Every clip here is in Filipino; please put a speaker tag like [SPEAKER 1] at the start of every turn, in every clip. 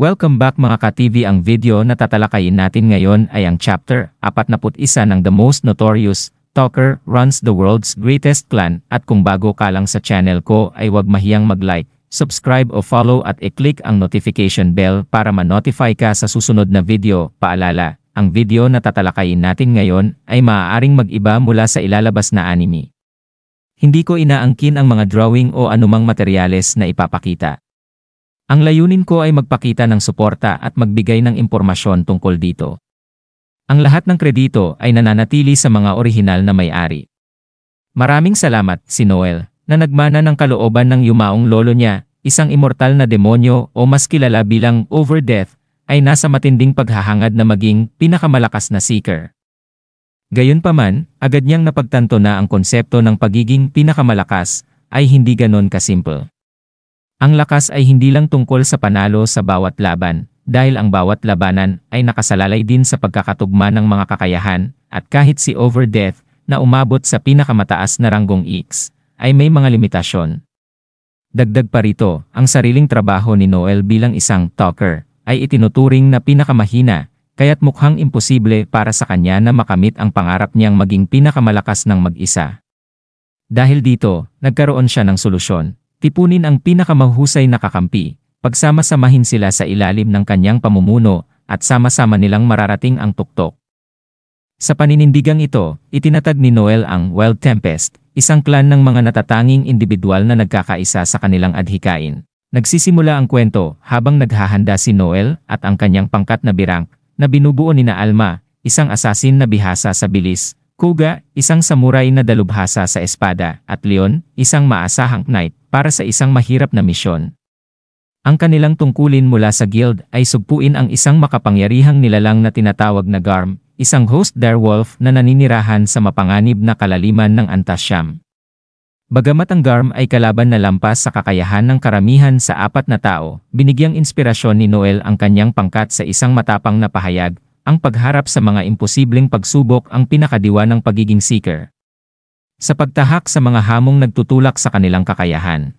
[SPEAKER 1] Welcome back mga ka-TV. Ang video na tatalakayin natin ngayon ay ang chapter 41 ng The Most Notorious Talker Runs the World's Greatest Clan. At kung bago ka lang sa channel ko ay huwag mahiyang mag-like, subscribe o follow at i-click ang notification bell para ma-notify ka sa susunod na video. Paalala, ang video na tatalakayin natin ngayon ay maaaring mag-iba mula sa ilalabas na anime. Hindi ko inaangkin ang mga drawing o anumang materyales na ipapakita. Ang layunin ko ay magpakita ng suporta at magbigay ng impormasyon tungkol dito. Ang lahat ng kredito ay nananatili sa mga orihinal na may-ari. Maraming salamat, si Noel, na nagmana ng kalooban ng yumaong lolo niya, isang immortal na demonyo o mas kilala bilang Overdeath, ay nasa matinding paghahangad na maging pinakamalakas na seeker. Gayunpaman, agad niyang napagtanto na ang konsepto ng pagiging pinakamalakas ay hindi ganon kasimple. Ang lakas ay hindi lang tungkol sa panalo sa bawat laban, dahil ang bawat labanan ay nakasalalay din sa pagkakatugma ng mga kakayahan, at kahit si Overdeath, na umabot sa pinakamataas na ranggong X, ay may mga limitasyon. Dagdag pa rito, ang sariling trabaho ni Noel bilang isang talker, ay itinuturing na pinakamahina, kaya't mukhang imposible para sa kanya na makamit ang pangarap niyang maging pinakamalakas ng mag-isa. Dahil dito, nagkaroon siya ng solusyon. Tipunin ang pinakamahusay na kakampi, pagsama-samahin sila sa ilalim ng kanyang pamumuno, at sama-sama nilang mararating ang tuktok. Sa paninindigang ito, itinatag ni Noel ang Wild Tempest, isang clan ng mga natatanging individual na nagkakaisa sa kanilang adhikain. Nagsisimula ang kwento habang naghahanda si Noel at ang kanyang pangkat na birang, na binubuo nina Alma, isang asasin na bihasa sa bilis, Kuga, isang samurai na dalubhasa sa espada, at Leon, isang maasahang knight, para sa isang mahirap na misyon. Ang kanilang tungkulin mula sa guild ay sugpuin ang isang makapangyarihang nilalang na tinatawag na Garm, isang host direwolf na naninirahan sa mapanganib na kalaliman ng Antasyam. Bagamat ang Garm ay kalaban na lampas sa kakayahan ng karamihan sa apat na tao, binigyang inspirasyon ni Noel ang kanyang pangkat sa isang matapang na pahayag, ang pagharap sa mga imposibleng pagsubok ang pinakadiwa ng pagiging seeker. Sa pagtahak sa mga hamong nagtutulak sa kanilang kakayahan,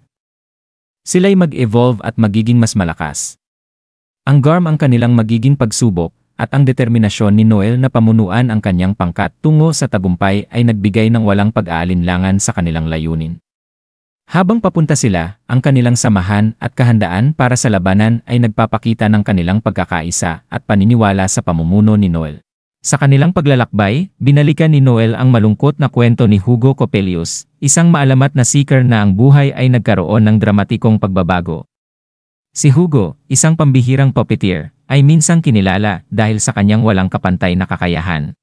[SPEAKER 1] sila'y mag-evolve at magiging mas malakas. Ang Garm ang kanilang magiging pagsubok, at ang determinasyon ni Noel na pamunuan ang kanyang pangkat tungo sa tagumpay ay nagbigay ng walang pag-aalinlangan sa kanilang layunin. Habang papunta sila, ang kanilang samahan at kahandaan para sa labanan ay nagpapakita ng kanilang pagkakaisa at paniniwala sa pamumuno ni Noel. Sa kanilang paglalakbay, binalikan ni Noel ang malungkot na kwento ni Hugo Coppelius, isang maalamat na seeker na ang buhay ay nagkaroon ng dramatikong pagbabago. Si Hugo, isang pambihirang puppeteer, ay minsang kinilala dahil sa kanyang walang kapantay na kakayahan.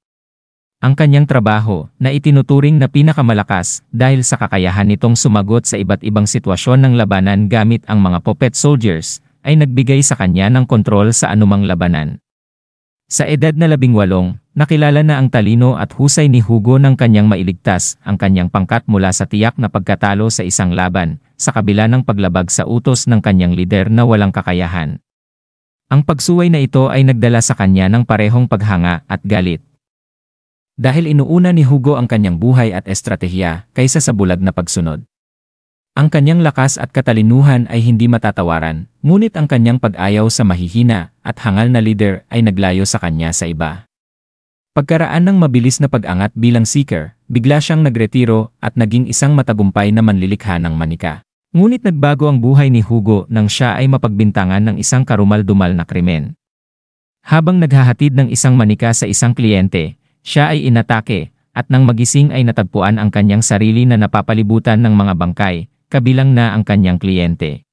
[SPEAKER 1] Ang kanyang trabaho, na itinuturing na pinakamalakas dahil sa kakayahan nitong sumagot sa iba't ibang sitwasyon ng labanan gamit ang mga puppet soldiers, ay nagbigay sa kanya ng kontrol sa anumang labanan. Sa edad na 18, nakilala na ang talino at husay ni Hugo ng kanyang mailigtas ang kanyang pangkat mula sa tiyak na pagkatalo sa isang laban, sa kabila ng paglabag sa utos ng kanyang lider na walang kakayahan. Ang pagsuway na ito ay nagdala sa kanya ng parehong paghanga at galit. Dahil inuuna ni Hugo ang kanyang buhay at estratehiya kaysa sa bulag na pagsunod. Ang kanyang lakas at katalinuhan ay hindi matatawaran, ngunit ang kanyang pag-ayaw sa mahihina at hangal na leader ay naglayo sa kanya sa iba. Pagkaraan ng mabilis na pag-angat bilang seeker, bigla siyang nagretiro at naging isang matagumpay na manlilikha ng manika. Ngunit nagbago ang buhay ni Hugo nang siya ay mapagbintangan ng isang karumal-dumal na krimen. Habang naghahatid ng isang manika sa isang kliyente, siya ay inatake, at nang magising ay natagpuan ang kanyang sarili na napapalibutan ng mga bangkay, kabilang na ang kanyang kliyente.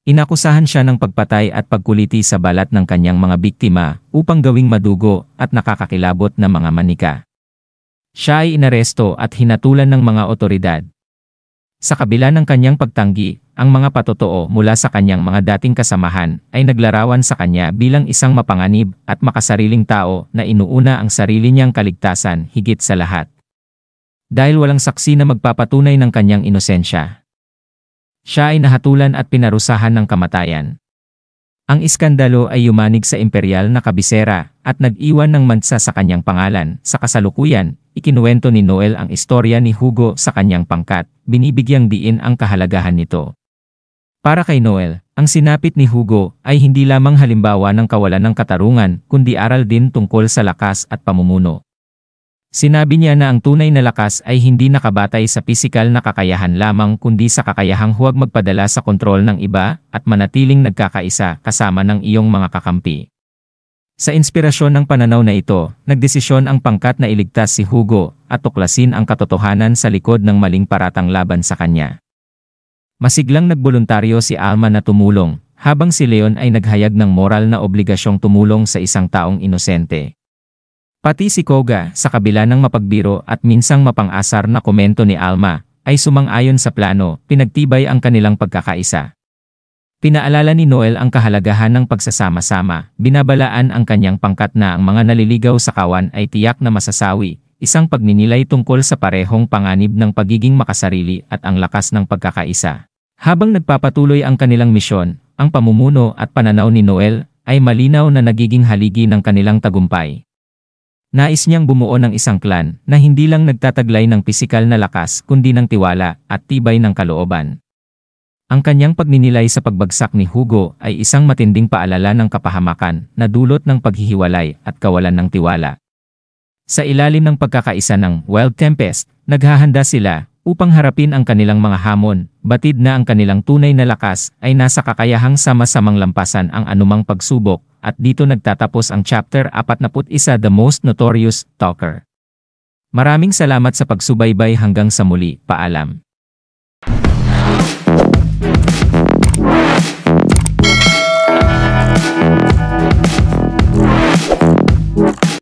[SPEAKER 1] Inakusahan siya ng pagpatay at pagkuliti sa balat ng kanyang mga biktima upang gawing madugo at nakakakilabot na mga manika. Siya ay inaresto at hinatulan ng mga otoridad. Sa kabila ng kanyang pagtanggi, ang mga patotoo mula sa kanyang mga dating kasamahan ay naglarawan sa kanya bilang isang mapanganib at makasariling tao na inuuna ang sarili niyang kaligtasan higit sa lahat. Dahil walang saksi na magpapatunay ng kanyang inosensya, siya ay nahatulan at pinarusahan ng kamatayan. Ang iskandalo ay yumanig sa imperial na kabisera at nag-iwan ng mansa sa kanyang pangalan. Sa kasalukuyan, ikinuwento ni Noel ang istorya ni Hugo sa kanyang pangkat, binibigyang diin ang kahalagahan nito. Para kay Noel, Ang sinapit ni Hugo ay hindi lamang halimbawa ng kawalan ng katarungan kundi aral din tungkol sa lakas at pamumuno. Sinabi niya na ang tunay na lakas ay hindi nakabatay sa pisikal na kakayahan lamang kundi sa kakayahang huwag magpadala sa kontrol ng iba at manatiling nagkakaisa kasama ng iyong mga kakampi. Sa inspirasyon ng pananaw na ito, nagdesisyon ang pangkat na iligtas si Hugo at tuklasin ang katotohanan sa likod ng maling paratang laban sa kanya. Masiglang nagboluntaryo si Alma na tumulong, habang si Leon ay naghayag ng moral na obligasyong tumulong sa isang taong inosente. Pati si Koga, sa kabila ng mapagbiro at minsang mapang-asar na komento ni Alma, ay sumang-ayon sa plano, pinagtibay ang kanilang pagkakaisa. Pinaalala ni Noel ang kahalagahan ng pagsasama-sama, binabalaan ang kanyang pangkat na ang mga naliligaw sa kawan ay tiyak na masasawi, isang pagninilay tungkol sa parehong panganib ng pagiging makasarili at ang lakas ng pagkakaisa. Habang nagpapatuloy ang kanilang misyon, ang pamumuno at pananaw ni Noel ay malinaw na nagiging haligi ng kanilang tagumpay. Nais niyang bumuo ng isang clan na hindi lang nagtataglay ng pisikal na lakas kundi ng tiwala at tibay ng kalooban. Ang kanyang pagninilay sa pagbagsak ni Hugo ay isang matinding paalala ng kapahamakan na dulot ng paghihiwalay at kawalan ng tiwala. Sa ilalim ng pagkakaisa ng Wild Tempest, naghahanda sila upang harapin ang kanilang mga hamon, batid na ang kanilang tunay na lakas ay nasa kakayahang sama-samang lampasan ang anumang pagsubok. At dito nagtatapos ang chapter 41, The Most Notorious Talker. Maraming salamat sa pagsubaybay hanggang sa muli, paalam.